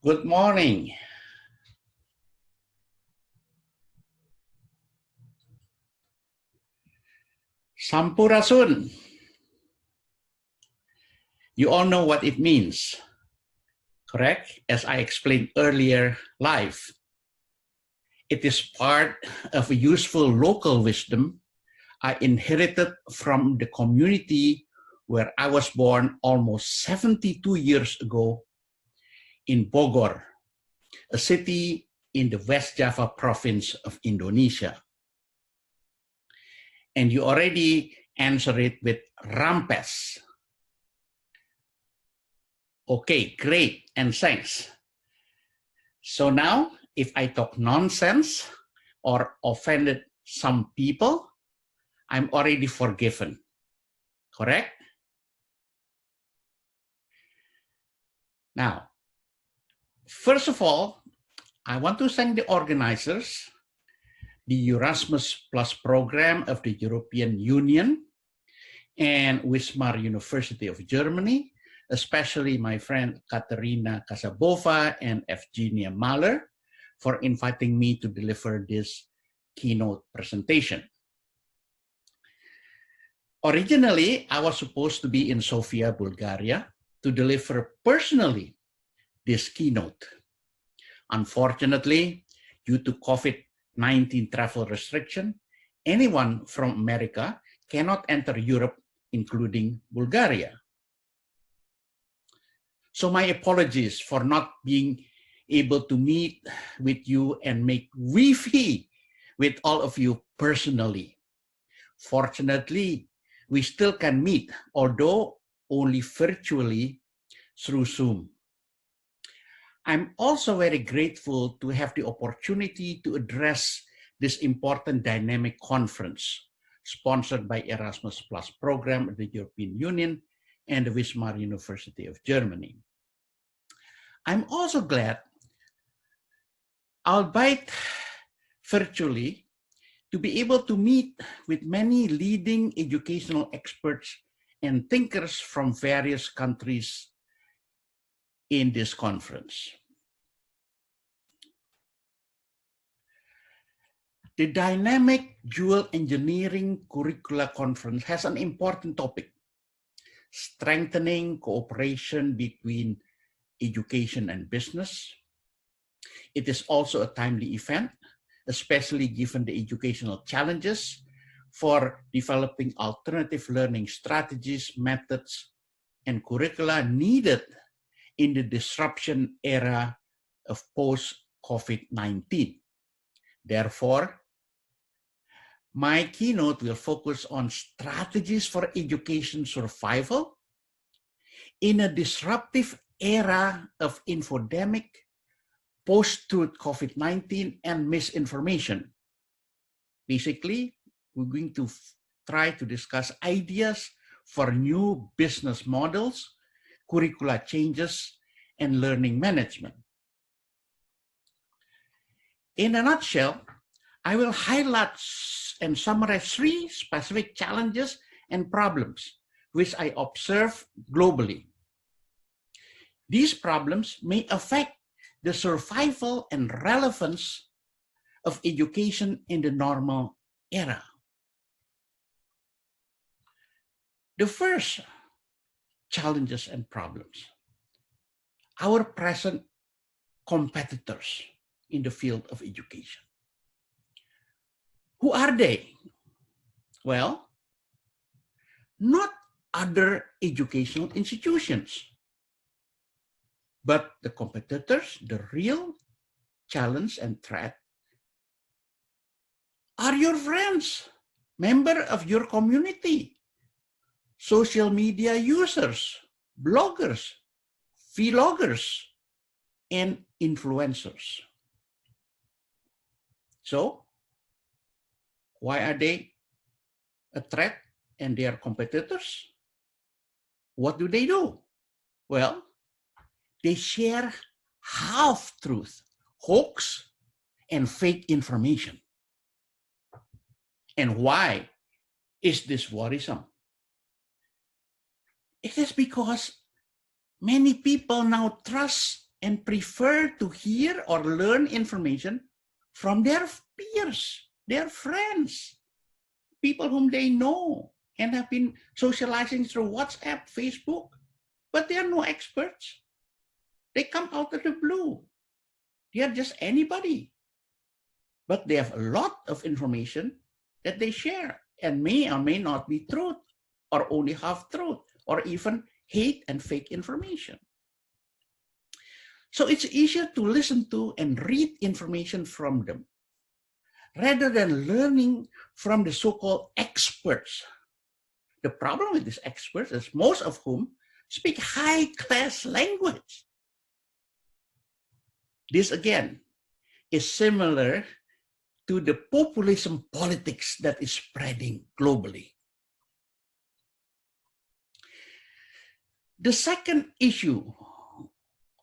Good morning. Sampurasun. You all know what it means, correct? As I explained earlier live. It is part of a useful local wisdom I inherited from the community where I was born almost 72 years ago in Bogor, a city in the West Java province of Indonesia. And you already answered it with rampes. Okay, great, and thanks. So now, if I talk nonsense or offended some people, I'm already forgiven, correct? Now, first of all, I want to thank the organizers, the Erasmus Plus program of the European Union and Wismar University of Germany, especially my friend Katerina Kasabova and Evgenia Mahler for inviting me to deliver this keynote presentation. Originally, I was supposed to be in Sofia, Bulgaria, to deliver personally this keynote. Unfortunately, due to COVID-19 travel restriction, anyone from America cannot enter Europe, including Bulgaria. So my apologies for not being able to meet with you and make Wi-Fi with all of you personally. Fortunately, we still can meet, although only virtually through Zoom. I'm also very grateful to have the opportunity to address this important dynamic conference sponsored by Erasmus Plus program of the European Union and the Wismar University of Germany. I'm also glad, albeit virtually, to be able to meet with many leading educational experts and thinkers from various countries in this conference. The dynamic dual engineering curricula conference has an important topic: strengthening cooperation between education and business. It is also a timely event, especially given the educational challenges for developing alternative learning strategies, methods, and curricula needed in the disruption era of post-COVID-19. Therefore, my keynote will focus on strategies for education survival in a disruptive era of infodemic, post-truth COVID-19, and misinformation. Basically, we're going to try to discuss ideas for new business models, curricula changes, and learning management. In a nutshell, I will highlight and summarize 3 specific challenges and problems which I observe globally. These problems may affect the survival and relevance of education in the normal era. The first challenges and problems: our present competitors in the field of education. Who are they? Well, not other educational institutions, but the competitors, the real challenge and threat, are your friends, member of your community, social media users, bloggers, vloggers, and influencers. So, why are they a threat and they are competitors? What do? Well, they share half-truth, hoax, and fake information. And why is this worrisome? It is because many people now trust and prefer to hear or learn information from their peers, their friends, people whom they know and have been socializing through WhatsApp, Facebook, but they are no experts. They come out of the blue. They are just anybody. But they have a lot of information that they share and may or may not be truth or only half truth or even hate and fake information. So it's easier to listen to and read information from them rather than learning from the so-called experts. The problem with these experts is most of whom speak high-class language. This again is similar to the populism politics that is spreading globally. The second issue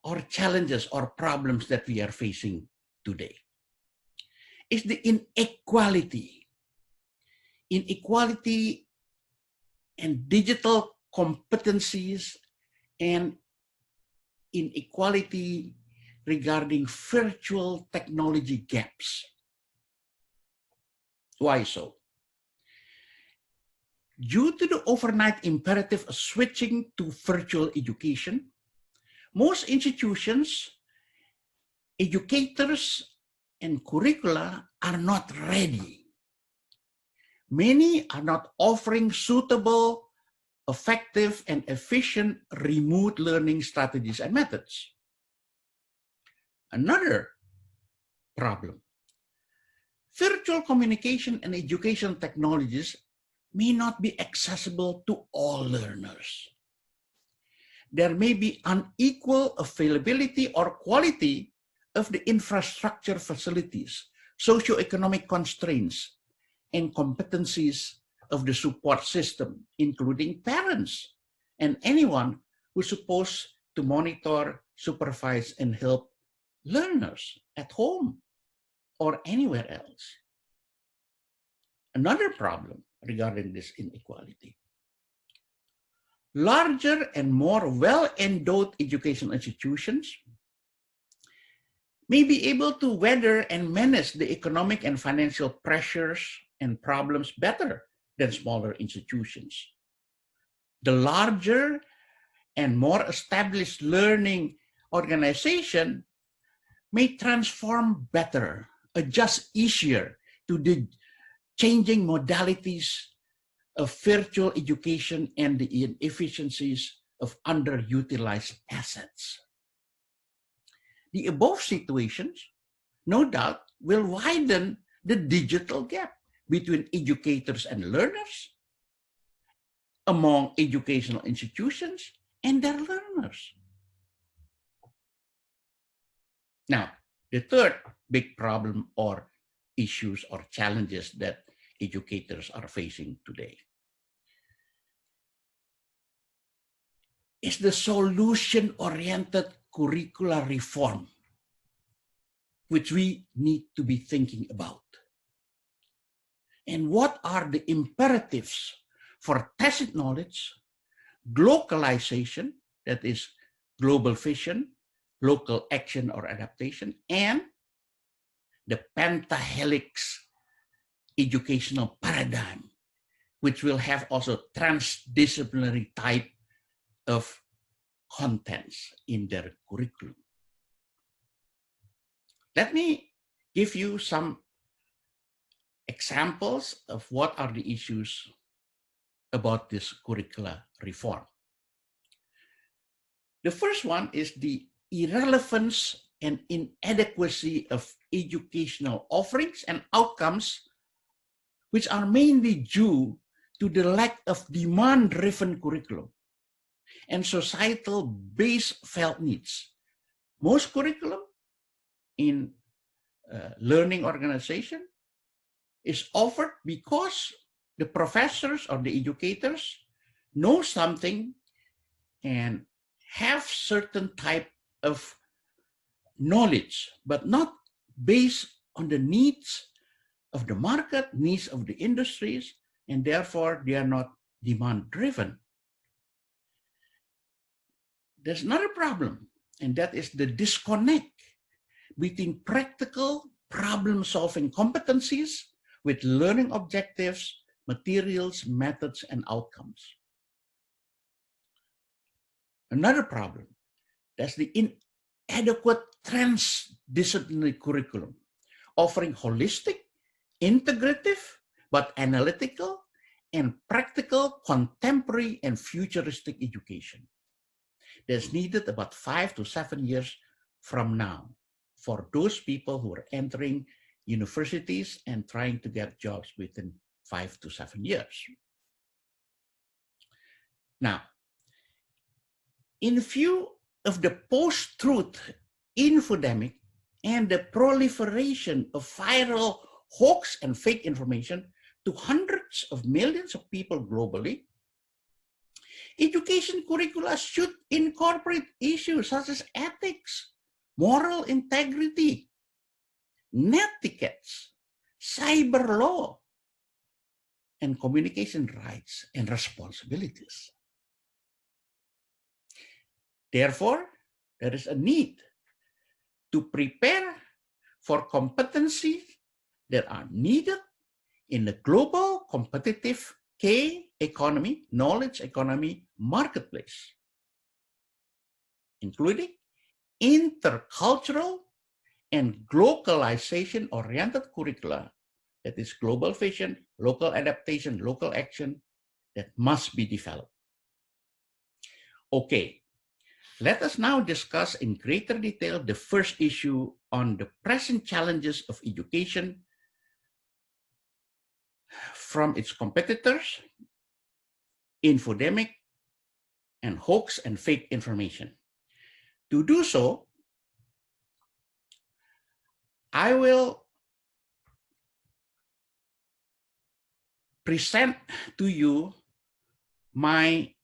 or challenges or problems that we are facing today is the inequality. Inequality and digital competencies and inequality regarding virtual technology gaps. Why so? Due to the overnight imperative of switching to virtual education, most institutions, educators, and curricula are not ready. Many are not offering suitable, effective, and efficient remote learning strategies and methods. Another problem: virtual communication and education technologies may not be accessible to all learners. There may be unequal availability or quality of the infrastructure facilities, socioeconomic constraints, and competencies of the support system, including parents and anyone who's supposed to monitor, supervise, and help learners at home or anywhere else. Another problem regarding this inequality: larger and more well-endowed educational institutions may be able to weather and manage the economic and financial pressures and problems better than smaller institutions. The larger and more established learning organization may transform better, adjust easier to the changing modalities of virtual education and the inefficiencies of underutilized assets. The above situations, no doubt, will widen the digital gap between educators and learners, among educational institutions and their learners. Now, the third big problem or issues or challenges that educators are facing today is the solution-oriented curricular reform, which we need to be thinking about. And what are the imperatives for tacit knowledge, globalization, that is global vision, local action or adaptation, and the pentahelix educational paradigm, which will have also transdisciplinary type of contents in their curriculum. Let me give you some examples of what are the issues about this curricular reform. The first one is the irrelevance and inadequacy of educational offerings and outcomes, which are mainly due to the lack of demand-driven curriculum and societal base felt needs. Most curriculum in learning organization is offered because the professors or the educators know something and have certain type of knowledge, but not based on the needs of the market, needs of the industries, and therefore they are not demand driven. There's another problem and that is the disconnect between practical problem-solving competencies with learning objectives, materials, methods, and outcomes. Another problem, that's the inadequate transdisciplinary curriculum, offering holistic, integrative, but analytical and practical, contemporary and futuristic education that's needed about 5 to 7 years from now for those people who are entering universities and trying to get jobs within 5 to 7 years. Now, in view of the post-truth infodemic and the proliferation of viral hoax and fake information to hundreds of millions of people globally, education curricula should incorporate issues such as ethics, moral integrity, netiquette, cyber law, and communication rights and responsibilities. Therefore, there is a need to prepare for competencies that are needed in the global competitive K economy, knowledge economy marketplace, including intercultural and globalization-oriented curricula, that is global vision, local adaptation, local action, that must be developed. Okay, let us now discuss in greater detail the first issue on the present challenges of education from its competitors, infodemic, and hoax and fake information. To do so, I will present to you my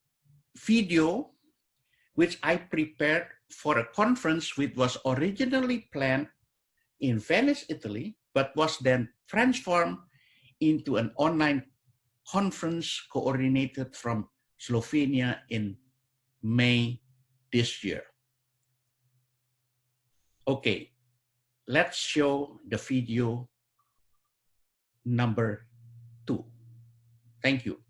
video, which I prepared for a conference which was originally planned in Venice, Italy, but was then transformed into an online conference coordinated from Slovenia in May this year. Okay, let's show the video number 2. Thank you.